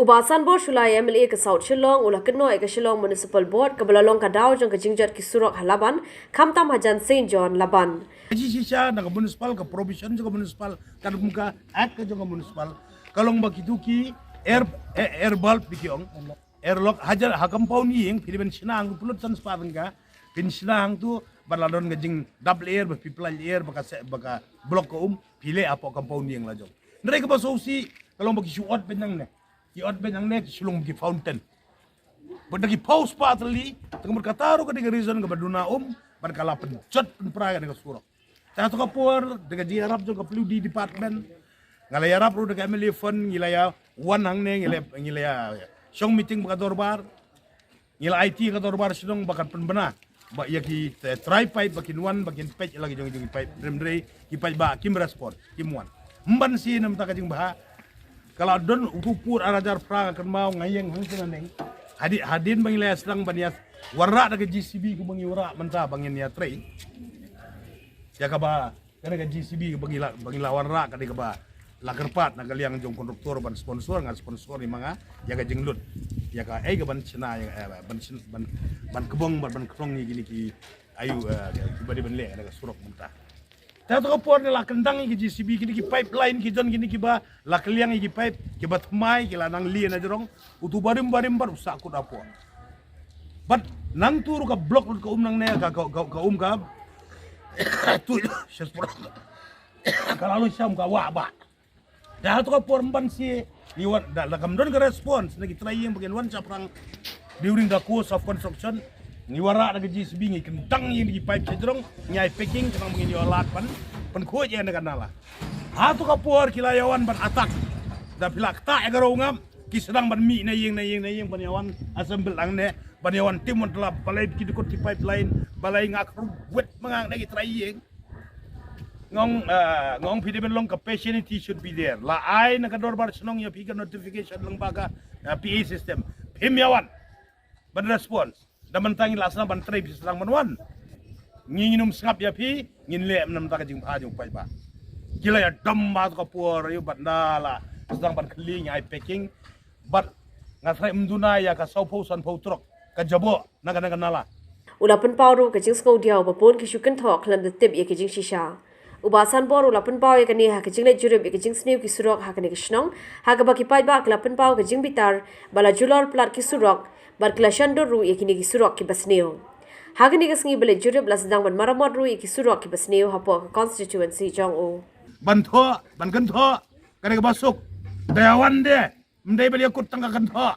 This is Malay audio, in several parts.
Ubasan Bor Shulai MLA ke South Shillong ulah kenoi ke Shillong Municipal Board ke belalong kadau jong ke jingjat ki Surok Halaban Kamtam Hajan St John Laban. Haji sisa na municipal ke provision juga municipal kan muka ak ke juga municipal kalong begitu ki air bulb bikiong airlock hajar hakam paun ying Philippine sinang pulut san spadan ka pin sinang tu baladon ngajing double air people air baka blok ko pile apo kam paun ying la jong ndre ke basosi kalong bagi suot benang ne ki ot benang ne sulung ki fountain bagi pause patli tengmur kataro ka diga reason ka baduna ban kala penjot penpraga dengan surok tato kapur dengan diarap juga perlu di department ngalaya rap ru dengan MLA fund ngilaya wan hang ne ngilaya song meeting baka dorbar ngila IT ka dorbar sidong bakat penbena ba yaki try pipe bakin wan bakin page lagi jong pipe remdre ki pipe ba kim respond kim wan mban si nam ta kajing bah kalau don ukupur arajar pra kan mau ngayeng hang senaneng hadin bangilaya sedang baniat warra daga GCB ku bangi wara menta bangin ya tray ya kaba kana ga GCB bangila warra ka diga ba lakerpat na kaliang jong konduktor ban sponsor ngan sponsor ni mga ya ga jenglut ya ka ai ga ban cina ya ban kebong ban krong ni gini ki ayu badi ban le daga surok menta tato kapor ni la kendang ki GCB gini ki pipeline ki jon gini ki ba la kaliang ki pipe ki bat mai ki lanang li na jorong utu barim bar usakut apo but nang turu ka blok ka nang ne ka tu sespura kalau siam ka wa ba dah tu ka porban si iwan da kam don ka response lagi trying bagian wan saprang during the course of construction ni wara da GCB ngi kentang yang di pipe cedrong nyai packing kenang mengini alat pan ko je na kanala ha tu ka por kilayawan ban atak da pilak ta egaro ngam ki sedang ban mi na yeng ban yawan assemble ang ne banyawan tim telah balai begitu kot di pipeline balai ngak wet mengang lagi trying ngong Philippine long capacity should be there la ai na kador bar senong ya pikan notification lembaga PA system himyawan ban response daman tangi lasna ban trip sedang manwan nginum sngap ya pi nginle nam ta kajing ajung pai ba gila ya dam ma ka por yu bandala sedang ban kling ai packing but ngatrai mduna ya ka saupo san po trok kajabo naga nala Ulapan pauru ke jing skau diau bapun ke syukan thok lam de tip ye ke jing shisha ubasan bor ulapan pau ye ke ni ha ke jing le jurib ye ke jing sniu ki surok ha ke ni kishnong ha ke baki pai ba ulapan pau ke jing bitar bala julor plat ki surok bar klashando ru ye ke ni ki surok ki basneo ha ke ni ke sngi bele jurib la sedang ban maramot ru ye ki surok ki basneo ha po constituency jong o ban kan tho kare ke basuk dayawan de mdai beli akut tangga kan tho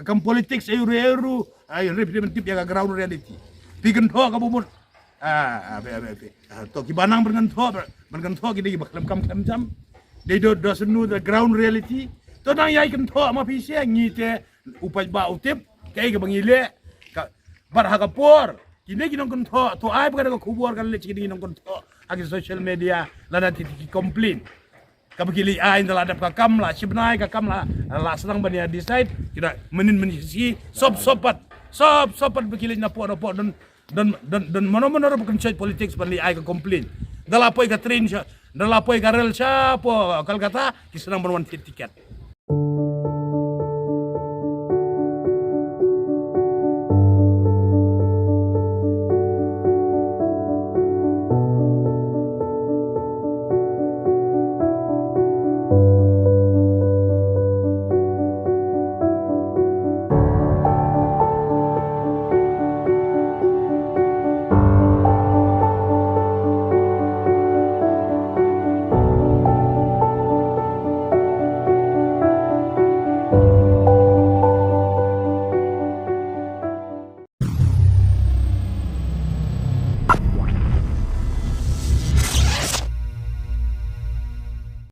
kam politik eru ay representative ya ground reality pigen tho ka bumut to ki banang bergan tho ki di baklam kam jam they doesn't know the ground reality to nang yai kan tho ma pise ngite upai ba utip kai ke bangile bar ha kapor kini kinong kan tho to ai ba ka kubur kan le kini kinong kan tho agi social media lana ti complain kabagili ai daladap ka kamla sibnai ka kamla la sedang bania decide kira menin si sopat begili na po dan mana bukan chat politik seperti ai ka complain dalapoi ka train siya dalapoi ka rel siya po kalkata kisenang berwan tiket